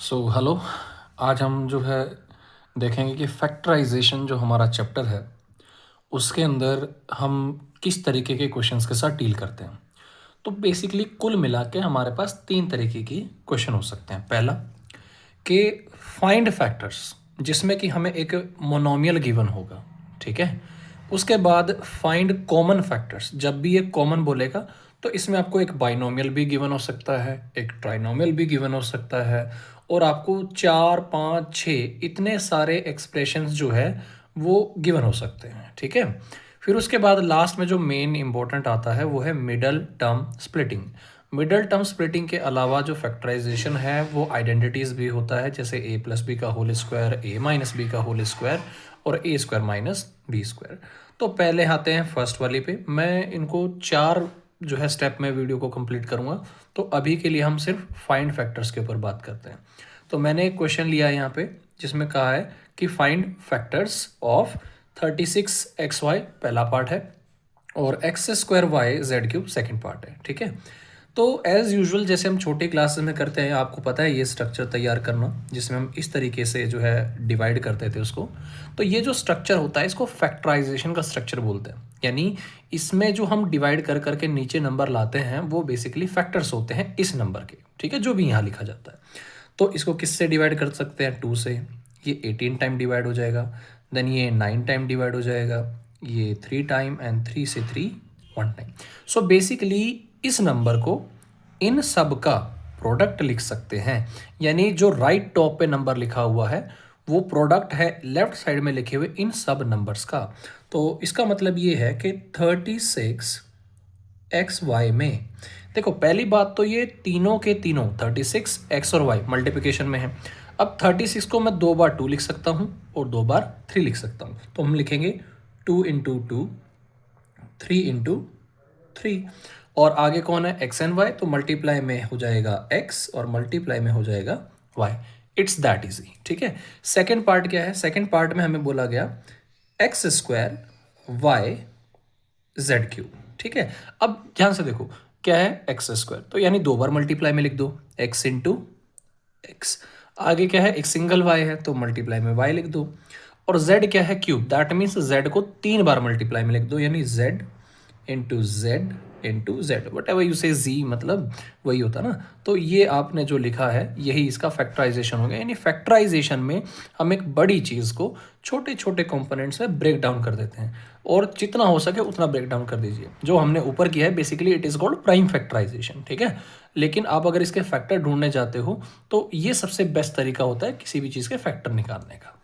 Hello. आज हम जो है देखेंगे कि फैक्टराइजेशन जो हमारा चैप्टर है उसके अंदर हम किस तरीके के क्वेश्चंस के साथ डील करते हैं। तो बेसिकली कुल मिला के हमारे पास तीन तरीके की क्वेश्चन हो सकते हैं। पहला कि फाइंड फैक्टर्स, जिसमें कि हमें एक मोनोमियल गिवन होगा, ठीक है। उसके बाद फाइंड कॉमन फैक्टर्स, जब भी ये कॉमन बोलेगा तो इसमें आपको एक बाइनोमियल भी गिवन हो सकता है, एक ट्राइनोमियल भी गिवन हो सकता है, और आपको 4, 5, 6 इतने सारे एक्सप्रेशंस जो है वो गिवन हो सकते हैं, ठीक है। फिर उसके बाद लास्ट में जो मेन इंपॉर्टेंट आता है वो है middle term splitting. Middle term splitting के अलावा जो फैक्टराइजेशन है वो आइडेंटिटीज़ भी होता है, जैसे a प्लस बी का whole square, a minus B का होल स्क्वायर और a square minus B square. तो पहले आते हैं फर्स्ट वाली पे। मैं इनको 4 जो है स्टेप में वीडियो को कंप्लीट करूँगा, तो अभी के लिए हम सिर्फ फाइंड फैक्टर्स के ऊपर बात करते हैं। तो मैंने एक क्वेश्चन लिया है यहाँ पे जिसमें कहा है कि फाइंड फैक्टर्स ऑफ 36xy पहला पार्ट है और X square Y Z cube second part है, ठीक है। तो एज़ यूजुअल जैसे हम छोटे क्लासेस में करते हैं, आपको पता है ये स्ट्रक्चर तैयार करना, जिसमें हम इस तरीके से जो है डिवाइड करते थे उसको। तो ये जो स्ट्रक्चर होता है इसको फैक्टराइजेशन का स्ट्रक्चर बोलते हैं। यानी इसमें जो हम डिवाइड कर करके नीचे नंबर लाते हैं वो बेसिकली फैक्टर्स होते हैं इस नंबर के, ठीक है, जो भी यहाँ लिखा जाता है। तो इसको किससे डिवाइड कर सकते हैं? 2 से। ये 18 टाइम डिवाइड हो जाएगा, देन ये 9 टाइम डिवाइड हो जाएगा, ये 3 टाइम, एंड 3 से 3 1 टाइम। सो बेसिकली इस नंबर को इन सब का प्रोडक्ट लिख सकते हैं। यानी जो राइट टॉप पे नंबर लिखा हुआ है वो प्रोडक्ट है लेफ्ट साइड में लिखे हुए इन सब नंबर्स का। तो इसका मतलब ये है कि 36xy में, देखो पहली बात तो ये तीनों के तीनों 36x और y मल्टीप्लिकेशन में है। अब 36 को मैं 2 बार 2 लिख सकता हूँ और 2 बार 3 लिख सकता हूँ। तो हम लिखेंगे 2 इंटू 2, 3 इंटू 3। और आगे कौन है? x एंड y, तो मल्टीप्लाई में हो जाएगा x और मल्टीप्लाई में हो जाएगा y। इट्स दैट इजी, ठीक है। सेकेंड पार्ट क्या है? सेकेंड पार्ट में हमें बोला गया X square Y Z cube, ठीक है। अब ध्यान से देखो क्या है एक्स स्क्वायर, तो यानी 2 बार मल्टीप्लाई में लिख दो x इंटू एक्स। आगे क्या है? एक सिंगल y है तो मल्टीप्लाई में y लिख दो। और z क्या है? क्यूब, दैट मीन्स z को 3 बार मल्टीप्लाई में लिख दो, यानी z into Z into Z, what ever you से z, मतलब वही होता ना। तो ये आपने जो लिखा है यही इसका फैक्टराइजेशन हो गया। यानी फैक्टराइजेशन में हम एक बड़ी चीज़ को छोटे छोटे कंपोनेंट्स में ब्रेक डाउन कर देते हैं, और जितना हो सके उतना ब्रेक डाउन कर दीजिए। जो हमने ऊपर किया है basically it is called prime factorization, ठीक है। लेकिन आप अगर इसके फैक्टर ढूंढने जाते हो तो ये सबसे बेस्ट तरीका होता है किसी भी चीज़ के फैक्टर निकालने का।